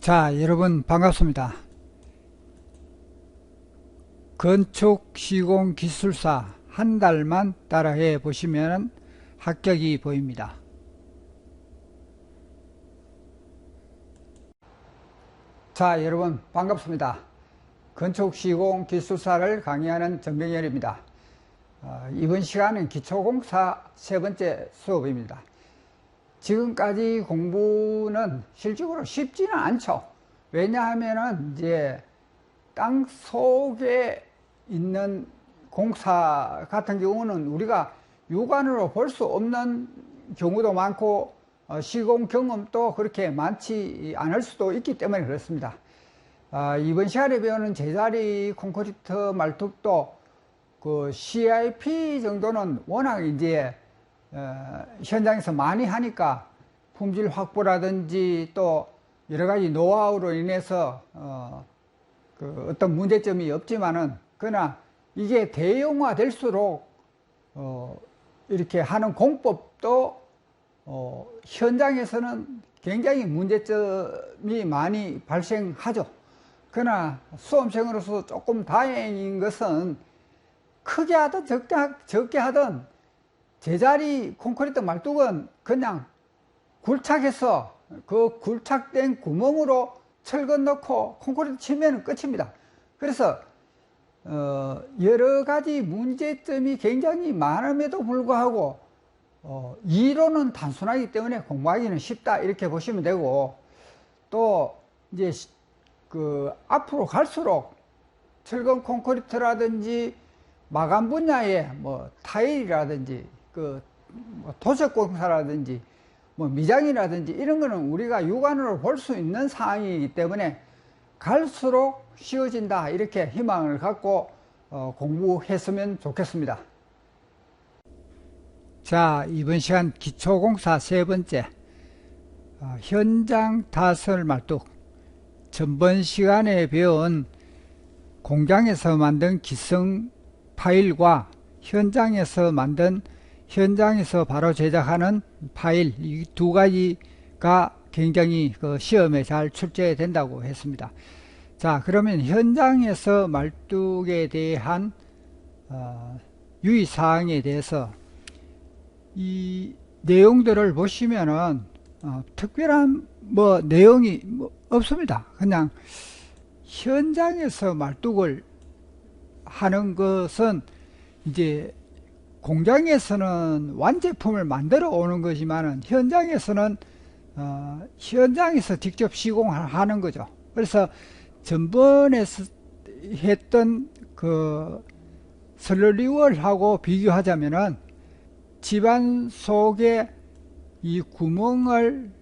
자, 여러분 반갑습니다. 건축시공기술사 한 달만 따라해 보시면 합격이 보입니다. 자, 여러분 반갑습니다. 건축시공기술사를 강의하는 정병열입니다. 이번 시간은 기초공사 세 번째 수업입니다. 지금까지 공부는 실질적으로 쉽지는 않죠. 왜냐하면은 이제 땅 속에 있는 공사 같은 경우는 우리가 육안으로 볼 수 없는 경우도 많고 시공 경험도 그렇게 많지 않을 수도 있기 때문에 그렇습니다. 이번 시간에 배우는 제자리 콘크리트 말뚝도 그 CIP 정도는 워낙 이제 현장에서 많이 하니까 품질 확보라든지 또 여러 가지 노하우로 인해서 어떤 문제점이 없지만은 그러나 이게 대형화 될수록 이렇게 하는 공법도 현장에서는 굉장히 문제점이 많이 발생하죠. 그러나 수험생으로서 조금 다행인 것은 크게 하든 적게 하든 제자리 콘크리트 말뚝은 그냥 굴착해서 그 굴착된 구멍으로 철근 넣고 콘크리트 치면 끝입니다. 그래서 여러 가지 문제점이 굉장히 많음에도 불구하고 이론은 단순하기 때문에 공부하기는 쉽다 이렇게 보시면 되고, 또 이제 앞으로 갈수록 철근 콘크리트라든지 마감 분야에 뭐 타일이라든지 도색공사라든지 미장이라든지 이런 거는 우리가 육안으로 볼 수 있는 사항이기 때문에 갈수록 쉬워진다 이렇게 희망을 갖고 공부했으면 좋겠습니다. 자, 이번 시간 기초공사 세 번째 현장 타설 말뚝. 전번 시간에 배운 공장에서 만든 기성 파일과 현장에서 바로 제작하는 파일, 이 두 가지가 굉장히 시험에 잘 출제된다고 했습니다. 자, 그러면 현장에서 말뚝에 대한 유의사항에 대해서 이 내용들을 보시면은 특별한 내용이 없습니다. 그냥 현장에서 말뚝을 하는 것은 이제 공장에서는 완제품을 만들어 오는 거지만은 현장에서는 현장에서 직접 시공하는 거죠. 그래서 전번에 했던 슬러리월하고 비교하자면은 집안 속에 이 구멍을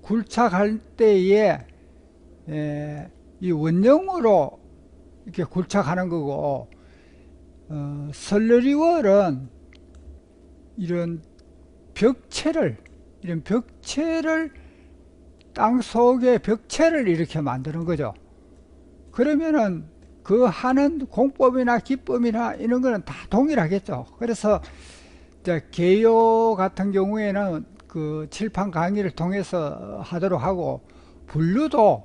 굴착할 때에 이 원형으로 이렇게 굴착하는 거고, 슬러리월은 이런 벽체를 땅 속에 벽체를 이렇게 만드는 거죠. 그러면은 그 하는 공법이나 기법이나 이런 거는 다 동일하겠죠. 그래서 개요 같은 경우에는 그 칠판 강의를 통해서 하도록 하고, 분류도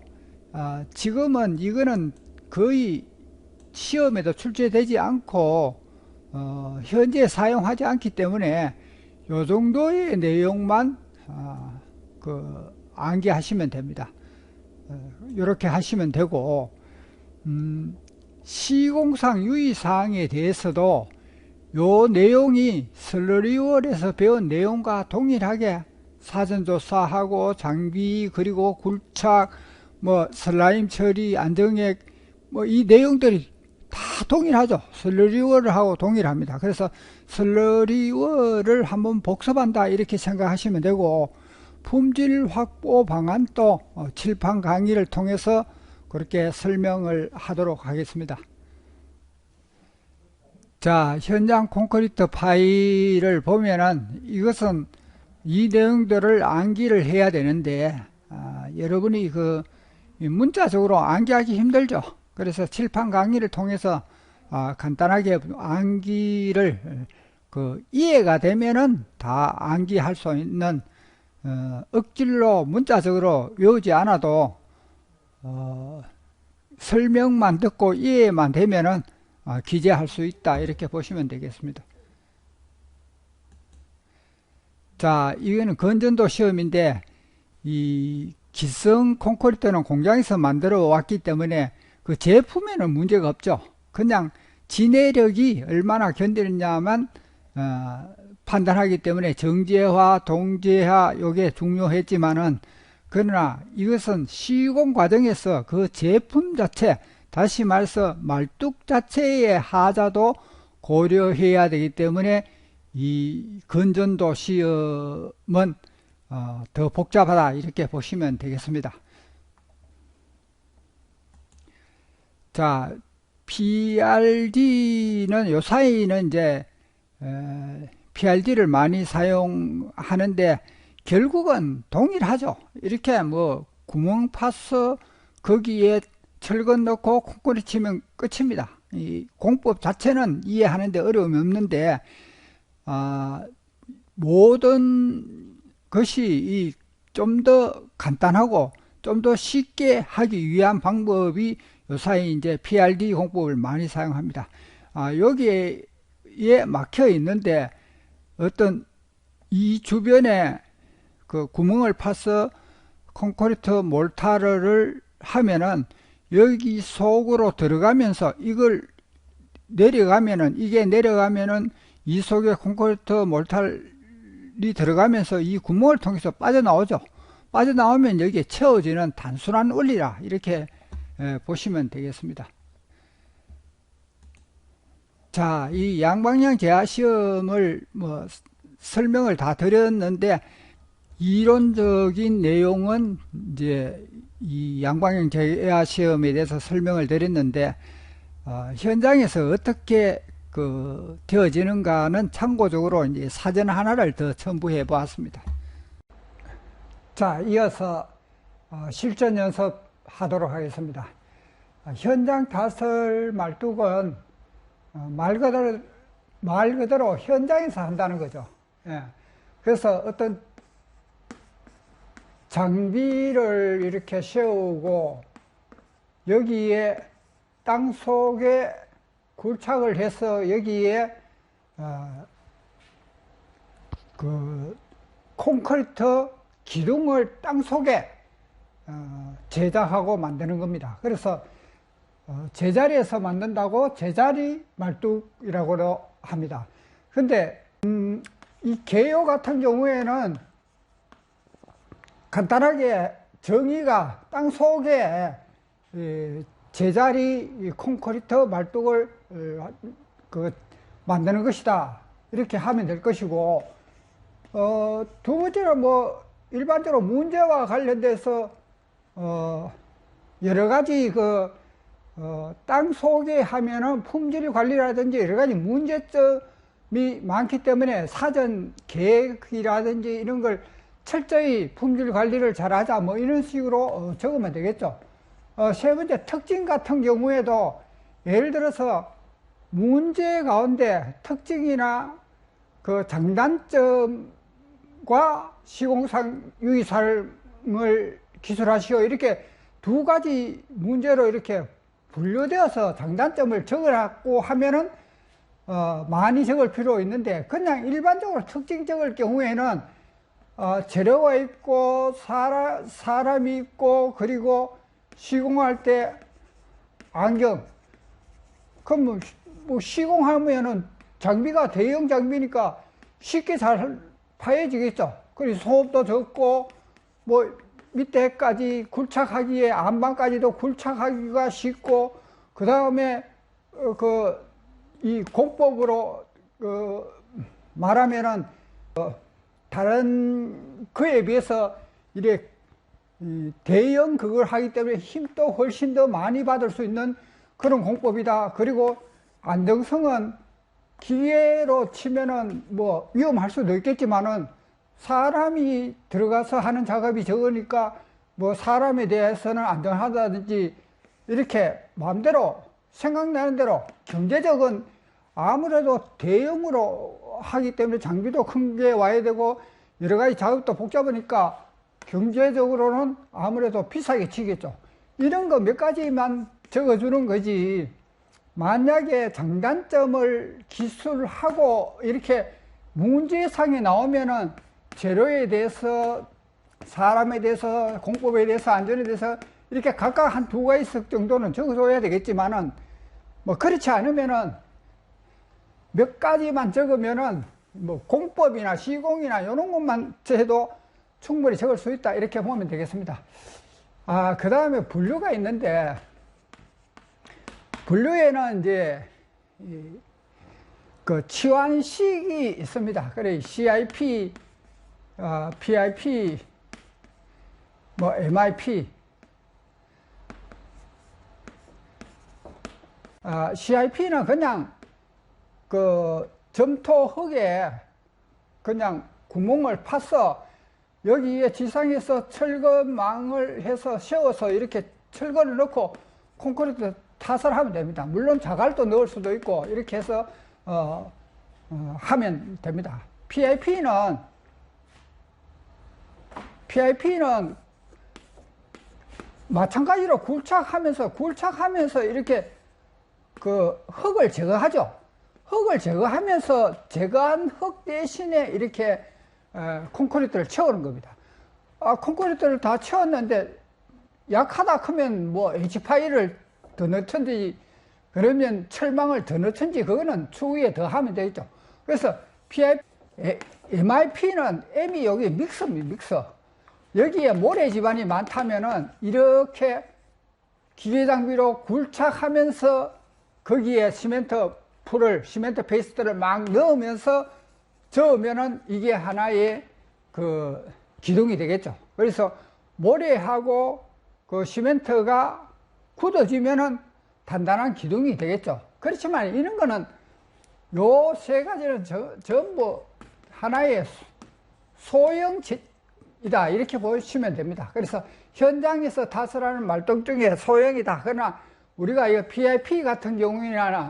지금은 이거는 거의 시험에도 출제되지 않고 현재 사용하지 않기 때문에 요 정도의 내용만 암기하시면 됩니다. 이렇게 하시면 되고, 시공상 유의사항에 대해서도 요 내용이 슬러리월에서 배운 내용과 동일하게 사전조사하고 장비 그리고 굴착 슬라임 처리 안정액 이 내용들이 다 동일하죠. 슬러리월하고 동일합니다. 그래서 슬러리월을 한번 복습한다 이렇게 생각하시면 되고, 품질 확보 방안도 칠판 강의를 통해서 그렇게 설명을 하도록 하겠습니다. 자, 현장 콘크리트 파일을 보면은 이것은 이 내용들을 암기를 해야 되는데 여러분이 문자적으로 암기하기 힘들죠. 그래서 칠판 강의를 통해서 간단하게 암기를 이해가 되면은 다 암기할 수 있는 억질로 문자적으로 외우지 않아도 설명만 듣고 이해만 되면은 기재할 수 있다 이렇게 보시면 되겠습니다. 자, 이거는 건전도 시험인데 이 기성 콘크리트는 공장에서 만들어 왔기 때문에 그 제품에는 문제가 없죠. 그냥 지내력이 얼마나 견디느냐만 판단하기 때문에 정제화, 동제화 요게 중요했지만은 그러나 이것은 시공 과정에서 그 제품 자체, 다시 말해서 말뚝 자체의 하자도 고려해야 되기 때문에 이 건전도 시험은 더 복잡하다 이렇게 보시면 되겠습니다. 자, PRD는 요 사이는 이제 PRD를 많이 사용하는데 결국은 동일하죠. 이렇게 뭐 구멍 파서 거기에 철근 넣고 콘크리트 치면 끝입니다. 이 공법 자체는 이해하는데 어려움이 없는데 모든 것이 좀 더 간단하고 좀 더 쉽게 하기 위한 방법이 요사이 이제 PRD 공법을 많이 사용합니다. 여기에 막혀 있는데 어떤 이 주변에 그 구멍을 파서 콘크리트 몰타르를 하면은 여기 속으로 들어가면서 이걸 내려가면은 이게 내려가면은 이 속에 콘크리트 몰타르이 들어가면서 이 구멍을 통해서 빠져나오죠. 빠져나오면 여기에 채워지는 단순한 원리라 이렇게 보시면 되겠습니다. 자, 이 양방향 제하 시험을 뭐 설명을 다 드렸는데 이론적인 내용은 이제 이 양방향 제하 시험에 대해서 설명을 드렸는데 현장에서 어떻게 되어지는가는 참고적으로 이제 사전 하나를 더 첨부해 보았습니다. 자, 이어서 실전 연습하도록 하겠습니다. 현장 타설 말뚝은 말 그대로 현장에서 한다는 거죠. 예. 그래서 어떤 장비를 이렇게 세우고 여기에 땅 속에 굴착을 해서 여기에 그 콘크리트 기둥을 땅 속에 제작하고 만드는 겁니다. 그래서 제자리에서 만든다고 제자리 말뚝이라고 합니다. 근데 이 개요 같은 경우에는 간단하게 정의가 땅 속에 제자리 콘크리트 말뚝을 만드는 것이다 이렇게 하면 될 것이고, 두 번째는 뭐 일반적으로 문제와 관련돼서 여러 가지 땅 속에 하면은 품질 관리라든지 여러 가지 문제점이 많기 때문에 사전 계획이라든지 이런 걸 철저히 품질 관리를 잘 하자 뭐 이런 식으로 적으면 되겠죠. 세 번째 특징 같은 경우에도 예를 들어서 문제 가운데 특징이나 그 장단점과 시공상 유의사항을 기술하시오 이렇게 두 가지 문제로 이렇게 분류되어서 장단점을 적으라고 하면은 많이 적을 필요 있는데 그냥 일반적으로 특징 적을 경우에는 재료가 있고 사람이 있고 그리고 시공할 때 안경 그럼 뭐 시공하면은 장비가 대형 장비니까 쉽게 잘 파여지겠죠. 그리고 소음도 적고 뭐 밑에까지 굴착하기에 안방까지도 굴착하기가 쉽고 그 다음에 이 공법으로 말하면은 다른 그에 비해서 이래 대형 그걸 하기 때문에 힘도 훨씬 더 많이 받을 수 있는 그런 공법이다. 그리고 안정성은 기계로 치면은 뭐 위험할 수도 있겠지만은 사람이 들어가서 하는 작업이 적으니까 뭐 사람에 대해서는 안전하다든지 이렇게 마음대로 생각나는 대로 경제적은 아무래도 대형으로 하기 때문에 장비도 큰 게 와야 되고 여러 가지 작업도 복잡하니까 경제적으로는 아무래도 비싸게 치겠죠. 이런 거 몇 가지만 적어주는 거지, 만약에 장단점을 기술하고 이렇게 문제상에 나오면은 재료에 대해서, 사람에 대해서, 공법에 대해서, 안전에 대해서 이렇게 각각 한 두 가지 정도는 적어줘야 되겠지만은, 뭐 그렇지 않으면은 몇 가지만 적으면은 뭐 공법이나 시공이나 이런 것만 해도 충분히 적을 수 있다, 이렇게 보면 되겠습니다. 그 다음에 분류가 있는데, 분류에는 이제 그 치환식이 있습니다. 그래 CIP, PIP, 뭐 MIP. CIP는 그냥 그 점토 흙에 그냥 구멍을 파서 여기에 지상에서 철거망을 해서 세워서 이렇게 철거를 넣고 콘크리트 탓을 하면 됩니다. 물론 자갈도 넣을 수도 있고 이렇게 해서 하면 됩니다. PIP는 마찬가지로 굴착하면서 이렇게 그 흙을 제거하죠. 흙을 제거하면서 제거한 흙 대신에 이렇게 콘크리트를 채우는 겁니다. 콘크리트를 다 채웠는데 약하다 하면 뭐 H파이를 더 넣든지, 그러면 철망을 더 넣든지, 그거는 추후에 더 하면 되겠죠. 그래서 MIP는 M이 여기 믹서입니다. 믹서. 여기에 모래 지반이 많다면은 이렇게 기계 장비로 굴착하면서 거기에 시멘트 페이스트를 막 넣으면서 저으면은 이게 하나의 그 기둥이 되겠죠. 그래서 모래하고 그 시멘트가 굳어지면은 단단한 기둥이 되겠죠. 그렇지만 이런 거는 요 세 가지는 전부 하나의 소형이다, 이렇게 보시면 됩니다. 그래서 현장에서 타설하는 말동 중에 소형이다. 그러나 우리가 이 PIP 같은 경우에는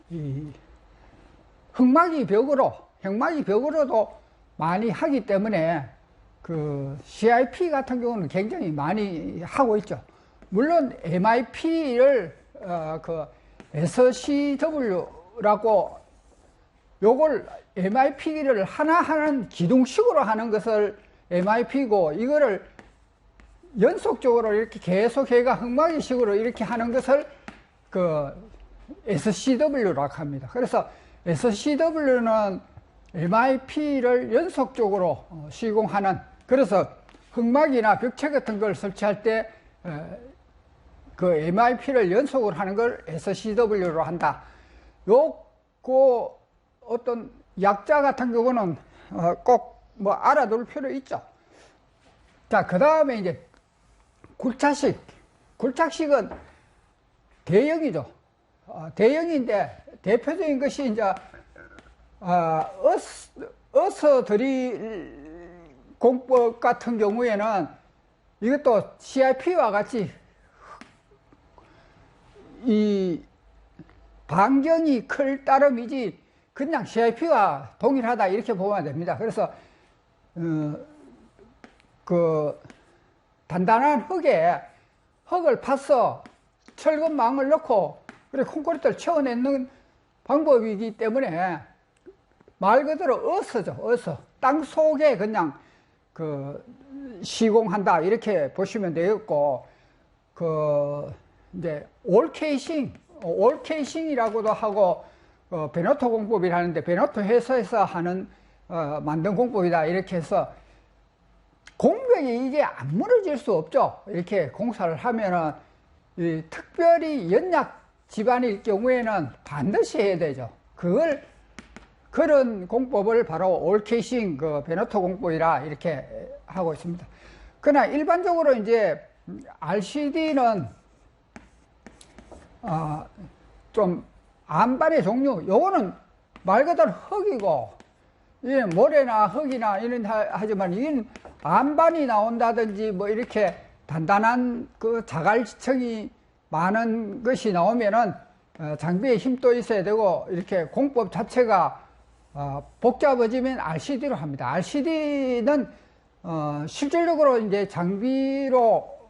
이 흙막이 벽으로도 많이 하기 때문에 그 CIP 같은 경우는 굉장히 많이 하고 있죠. 물론 MIP를 그 SCW라고, 요걸 MIP를 하나하나 기둥식으로 하는 것을 MIP고, 이거를 연속적으로 이렇게 계속 해가 흙막이식으로 이렇게 하는 것을 그 SCW라고 합니다. 그래서 SCW는 MIP를 연속적으로 시공하는, 그래서 흙막이나 벽체 같은 걸 설치할 때 그 MIP를 연속으로 하는 걸 SCW로 한다. 요거 어떤 약자 같은 경우는 꼭 뭐 알아둘 필요 있죠. 자, 그 다음에 이제 굴착식은 대형이죠. 대형인데 대표적인 것이 이제 어서 드릴 공법 같은 경우에는 이것도 CIP와 같이 이 반경이 클 따름이지 그냥 CIP와 동일하다, 이렇게 보면 됩니다. 그래서 그 단단한 흙을 파서 철근망을 넣고 그래 콘크리트를 채워내는 방법이기 때문에 말 그대로 어서 땅 속에 그냥 그 시공한다, 이렇게 보시면 되겠고, 그 이제 올케이싱이라고도 하고 베네토 공법이라는데, 베네토 회사에서 하는 만든 공법이다, 이렇게 해서 공격이 이게 안 무너질 수 없죠. 이렇게 공사를 하면은 특별히 연약 집안일 경우에는 반드시 해야 되죠. 그런 공법을 바로 올케이싱, 그 베네토 공법이라 이렇게 하고 있습니다. 그러나 일반적으로 이제 RCD는 좀 안반의 종류, 요거는 말 그대로 흙이고, 이게 모래나 흙이나 이런 하지만 이건 안반이 나온다든지 뭐 이렇게 단단한 그 자갈지층이 많은 것이 나오면은 장비에 힘도 있어야 되고, 이렇게 공법 자체가 복잡해지면 RCD로 합니다. RCD는 실질적으로 이제 장비로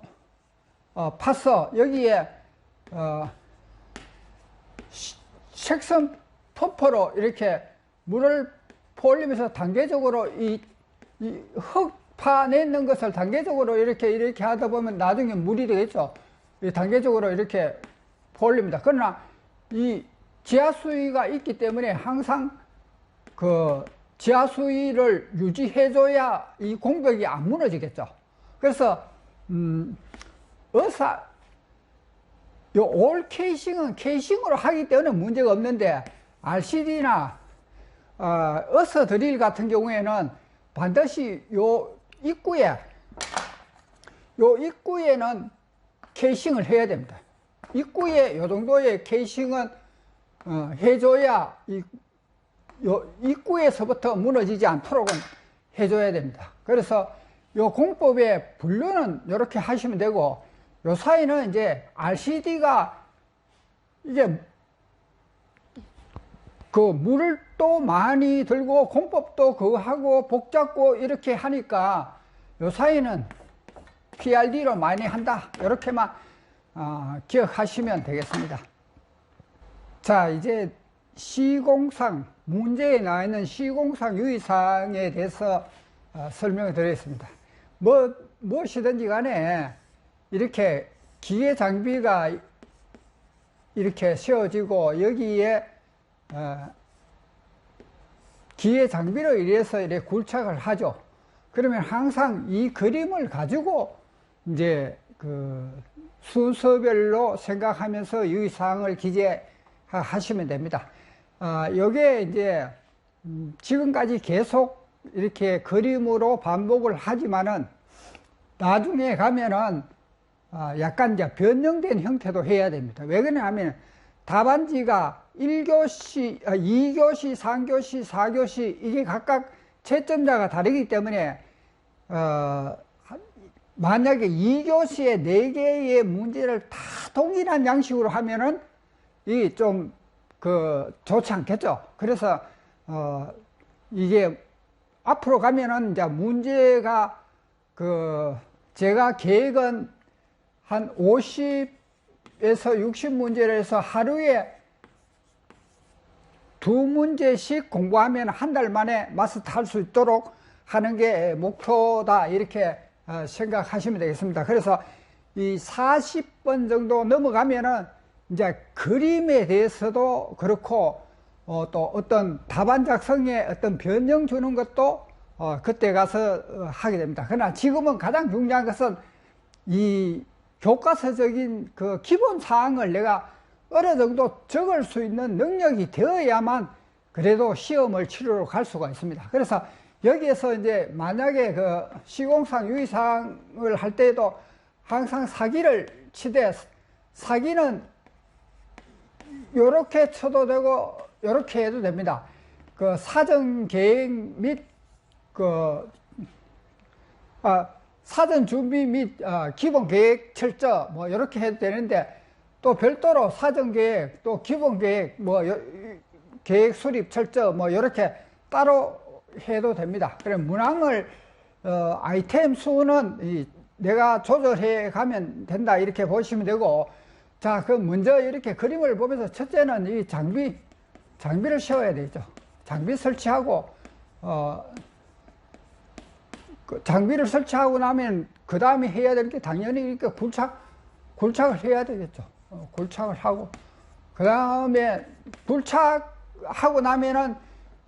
파서 여기에 색선 펌프로 이렇게 물을 퍼올리면서 단계적으로 이 흙 파내는 것을 단계적으로 이렇게 하다 보면 나중에 물이 되겠죠. 단계적으로 이렇게 퍼올립니다. 그러나 이 지하수위가 있기 때문에 항상 그 지하수위를 유지해줘야 이 공백이 안 무너지겠죠. 그래서 요 올 케이싱은 케이싱으로 하기 때문에 문제가 없는데 RCD나 어서 드릴 같은 경우에는 반드시 요 입구에는 케이싱을 해야 됩니다. 입구에 요 정도의 케이싱은 해줘야 요 입구에서부터 무너지지 않도록은 해줘야 됩니다. 그래서 요 공법의 분류는 이렇게 하시면 되고, 요 사이는 이제 RCD가 이제 그 물을 또 많이 들고 공법도 그거 하고 복잡고 이렇게 하니까 요 사이는 PRD로 많이 한다, 이렇게만 기억하시면 되겠습니다. 자, 이제 시공상, 문제에 나와 있는 시공상 유의사항에 대해서 설명을 드리겠습니다. 무엇이든지 간에 이렇게 기계 장비가 이렇게 세워지고 여기에 기계 장비로 인해서 이렇게 굴착을 하죠. 그러면 항상 이 그림을 가지고 이제 그 순서별로 생각하면서 유의사항을 기재하시면 됩니다. 여기에 이제 지금까지 계속 이렇게 그림으로 반복을 하지만은 나중에 가면은 약간 이제 변형된 형태도 해야 됩니다. 왜 그러냐면 답안지가 1교시, 2교시, 3교시, 4교시 이게 각각 채점자가 다르기 때문에 만약에 2교시에 4개의 문제를 다 동일한 양식으로 하면은 이 좀 좋지 않겠죠. 그래서 이게 앞으로 가면은 이제 문제가 제가 계획은 한 50에서 60문제를 해서 하루에 2문제씩 공부하면 한 달 만에 마스터할 수 있도록 하는 게 목표다, 이렇게 생각하시면 되겠습니다. 그래서 이 40번 정도 넘어가면은 이제 그림에 대해서도 그렇고 또 어떤 답안 작성에 어떤 변형 주는 것도 그때 가서 하게 됩니다. 그러나 지금은 가장 중요한 것은 이 교과서적인 그 기본 사항을 내가 어느 정도 적을 수 있는 능력이 되어야만 그래도 시험을 치르러 갈 수가 있습니다. 그래서 여기에서 이제 만약에 그 시공상 유의사항을 할 때에도 항상 사기를 치되, 사기는 요렇게 쳐도 되고 요렇게 해도 됩니다. 그 사전 계획 및 사전 준비 및 기본 계획 철저 뭐 이렇게 해도 되는데, 또 별도로 사전 계획 또 기본 계획 계획 수립 철저 뭐 이렇게 따로 해도 됩니다. 그럼 문항을 아이템 수는 내가 조절해 가면 된다, 이렇게 보시면 되고, 자, 그럼 먼저 이렇게 그림을 보면서 첫째는 이 장비를 세워야 되죠. 장비 설치하고 장비를 설치하고 나면 그 다음에 해야 될 게 당연히 이렇게 굴착을 해야 되겠죠. 굴착을 하고, 그 다음에 굴착하고 나면은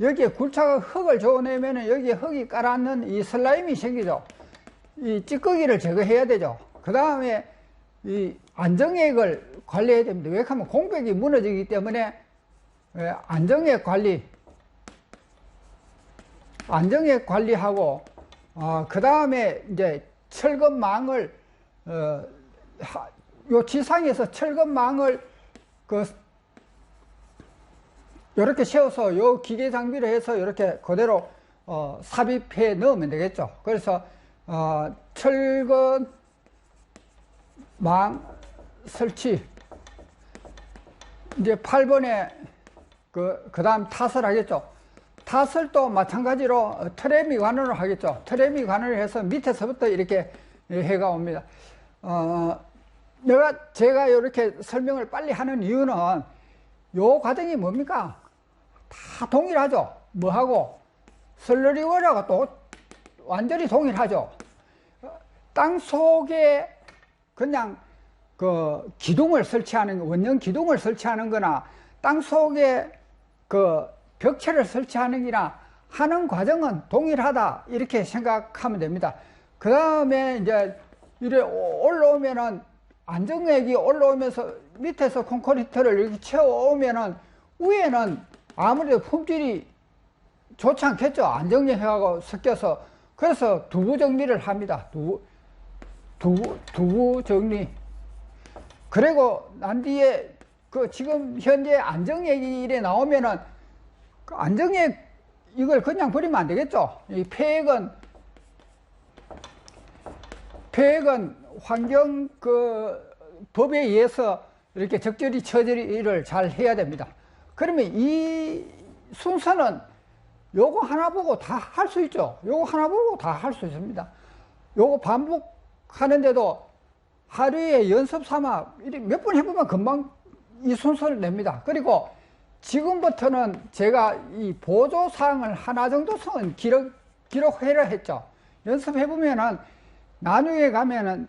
여기에 흙을 줘내면은 여기에 흙이 깔아앉는 이 슬라임이 생기죠. 이 찌꺼기를 제거해야 되죠. 그 다음에 이 안정액을 관리해야 됩니다. 왜 하면 공백이 무너지기 때문에 안정액 관리하고, 그 다음에 이제 철근망을 요 지상에서 철근망을 이렇게 세워서 요 기계 장비를 해서 이렇게 그대로 삽입해 넣으면 되겠죠. 그래서 철근망 설치, 이제 8번에 그 다음 탓을 하겠죠. 타설도 마찬가지로 트레미관으로 하겠죠. 트레미관을 해서 밑에서부터 이렇게 해가 옵니다. 제가 이렇게 설명을 빨리 하는 이유는 요 과정이 뭡니까? 다 동일하죠. 뭐하고? 슬러리워라가 또 완전히 동일하죠. 땅 속에 그냥 그 기둥을 설치하는, 원형 기둥을 설치하는 거나 땅 속에 그 벽체를 설치하는 거나 하는 과정은 동일하다. 이렇게 생각하면 됩니다. 그 다음에 이제 이래 올라오면은 안정액이 올라오면서 밑에서 콘크리트를 이렇게 채워오면은 위에는 아무래도 품질이 좋지 않겠죠. 안정액하고 섞여서. 그래서 두부 정리를 합니다. 두부 정리. 그리고 난 뒤에 그 지금 현재 안정액이 이래 나오면은 그 안정액 이걸 그냥 버리면 안 되겠죠. 이 폐액은 환경 그 법에 의해서 이렇게 적절히 처리를 잘 해야 됩니다. 그러면 이 순서는 요거 하나 보고 다 할 수 있죠. 요거 하나 보고 다 할 수 있습니다. 요거 반복하는데도 하루에 연습 삼아 몇 번 해보면 금방 이 순서를 냅니다. 그리고 지금부터는 제가 이 보조사항을 하나 정도는 기록해라 했죠. 연습해보면은 나중에 가면은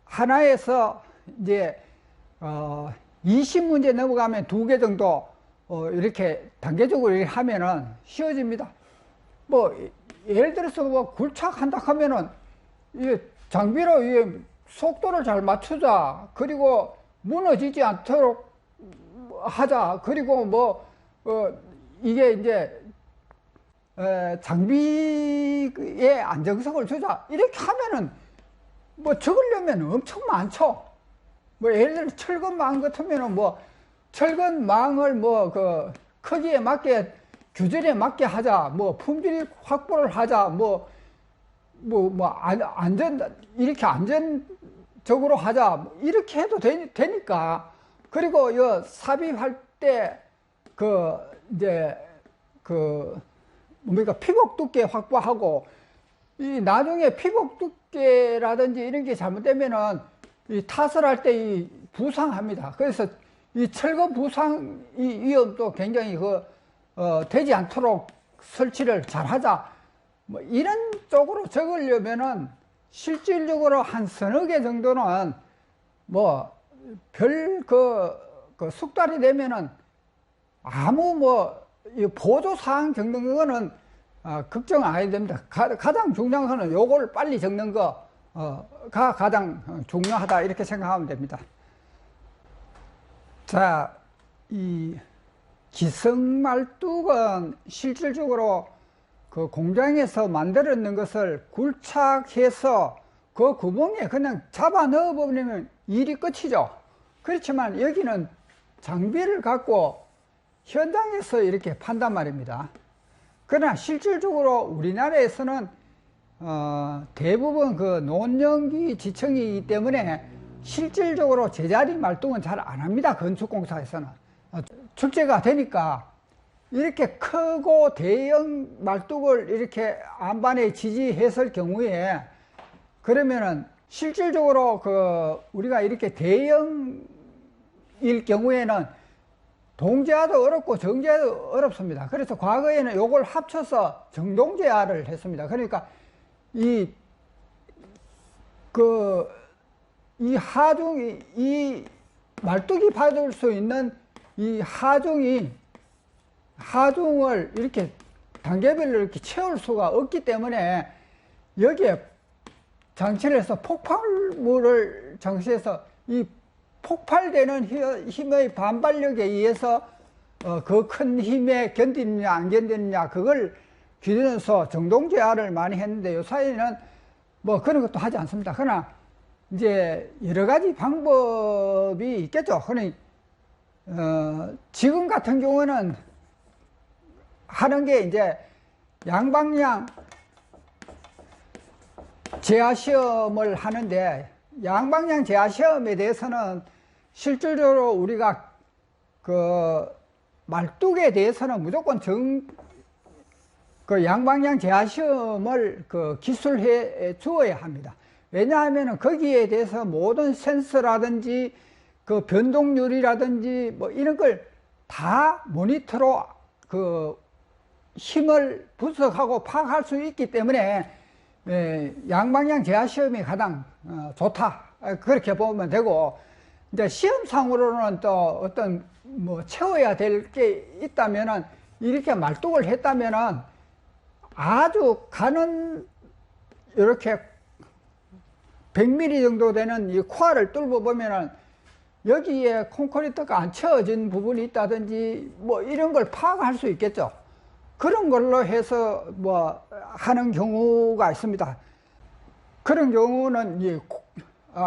하나에서 이제 20문제 넘어가면 2개 정도 이렇게 단계적으로 하면은 쉬워집니다. 뭐 예를 들어서 뭐 굴착한다 하면은 이 장비로 이 속도를 잘 맞추자. 그리고 무너지지 않도록 하자. 그리고 뭐 이게 이제 장비의 안정성을 주자. 이렇게 하면은 뭐 적으려면 엄청 많죠. 뭐 예를 들어 철근망 같으면은 뭐 철근망을 뭐 그 크기에 맞게 규절에 맞게 하자. 뭐 품질 확보를 하자. 이렇게 안전적으로 하자. 이렇게 해도 되니까. 그리고 이 삽입할 때 피복 두께 확보하고, 이 나중에 피복 두께라든지 이런 게 잘못되면은 이 타설할 때 이 부상합니다. 그래서 이 철거 부상 이 위험도 굉장히 되지 않도록 설치를 잘 하자. 뭐 이런 쪽으로 적으려면은 실질적으로 한 서너 개 정도는 뭐 숙달이 되면은 아무 이 보조사항 적는 거는 걱정 안 해도 됩니다. 가장 중요한 거는 요걸 빨리 적는 거가 가장 중요하다. 이렇게 생각하면 됩니다. 자, 이 기성말뚝은 실질적으로 그 공장에서 만들어낸 것을 굴착해서 그 구멍에 그냥 잡아 넣어버리면 일이 끝이죠. 그렇지만 여기는 장비를 갖고 현장에서 이렇게 판단 말입니다. 그러나 실질적으로 우리나라에서는 대부분 그 논연기 지층이기 때문에 실질적으로 제자리 말뚝은 잘 안 합니다. 건축공사에서는. 축제가 되니까 이렇게 크고 대형 말뚝을 이렇게 안반에 지지했을 경우에, 그러면은 실질적으로 우리가 이렇게 대형일 경우에는 동제화도 어렵고 정제화도 어렵습니다. 그래서 과거에는 요걸 합쳐서 정동제화를 했습니다. 그러니까 이 하중이, 이 말뚝이 받을 수 있는 이 하중을 이렇게 단계별로 이렇게 채울 수가 없기 때문에 여기에 장치를 해서 폭발물을 장치해서 이 폭발되는 힘의 반발력에 의해서 그 큰 힘에 견디느냐 안 견디느냐 그걸 기준해서 정동제화를 많이 했는데 요사이는 뭐 그런 것도 하지 않습니다. 그러나 이제 여러 가지 방법이 있겠죠. 그러니 지금 같은 경우는 하는 게 이제 양방향 제화 시험을 하는데, 양방향 제화 시험에 대해서는 실질적으로 우리가 그 말뚝에 대해서는 무조건 그 양방향 제한 시험을 그 기술해 주어야 합니다. 왜냐하면 거기에 대해서 모든 센서라든지 그 변동률이라든지 뭐 이런 걸 다 모니터로 그 힘을 분석하고 파악할 수 있기 때문에 양방향 제한 시험이 가장 좋다, 그렇게 보면 되고, 이제 시험상으로는 또 어떤 뭐 채워야 될 게 있다면은, 이렇게 말뚝을 했다면은 아주 가는 이렇게 100mm 정도 되는 이 코알을 뚫어 보면은 여기에 콘크리트가 안 채워진 부분이 있다든지 뭐 이런 걸 파악할 수 있겠죠. 그런 걸로 해서 뭐 하는 경우가 있습니다. 그런 경우는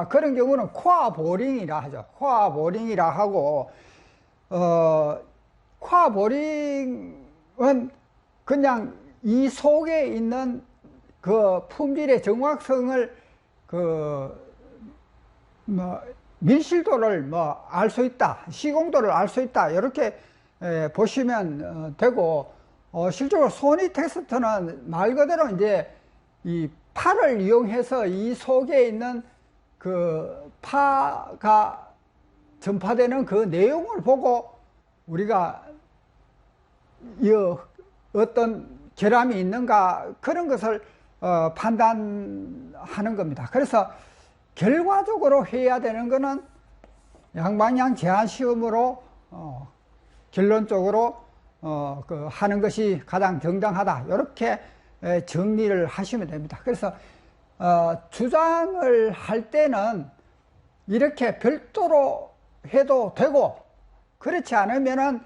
그런 경우는 코어 보링이라 하죠. 코어 보링이라 하고, 코어 보링은 그냥 이 속에 있는 그 품질의 정확성을 밀실도를 뭐 알 수 있다, 시공도를 알 수 있다, 이렇게 보시면 되고, 실제로 소니 테스트는 말 그대로 이제 이 파를 이용해서 이 속에 있는 그 파가 전파되는 그 내용을 보고 우리가 어떤 결함이 있는가, 그런 것을 판단하는 겁니다. 그래서 결과적으로 해야 되는 거는 양방향 제한 시험으로 결론적으로 하는 것이 가장 정당하다, 이렇게 정리를 하시면 됩니다. 그래서 주장을 할 때는 이렇게 별도로 해도 되고, 그렇지 않으면은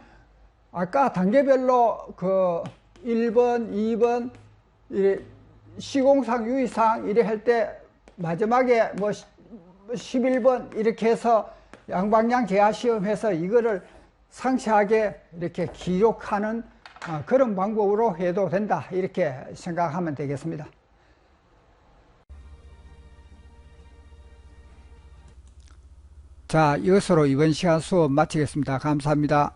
아까 단계별로 그 1번, 2번 시공상 유의사항 이래 할 때 마지막에 뭐 11번 이렇게 해서 양방향 제한 시험해서 이거를 상세하게 이렇게 기록하는 그런 방법으로 해도 된다, 이렇게 생각하면 되겠습니다. 자, 이것으로 이번 시간 수업 마치겠습니다. 감사합니다.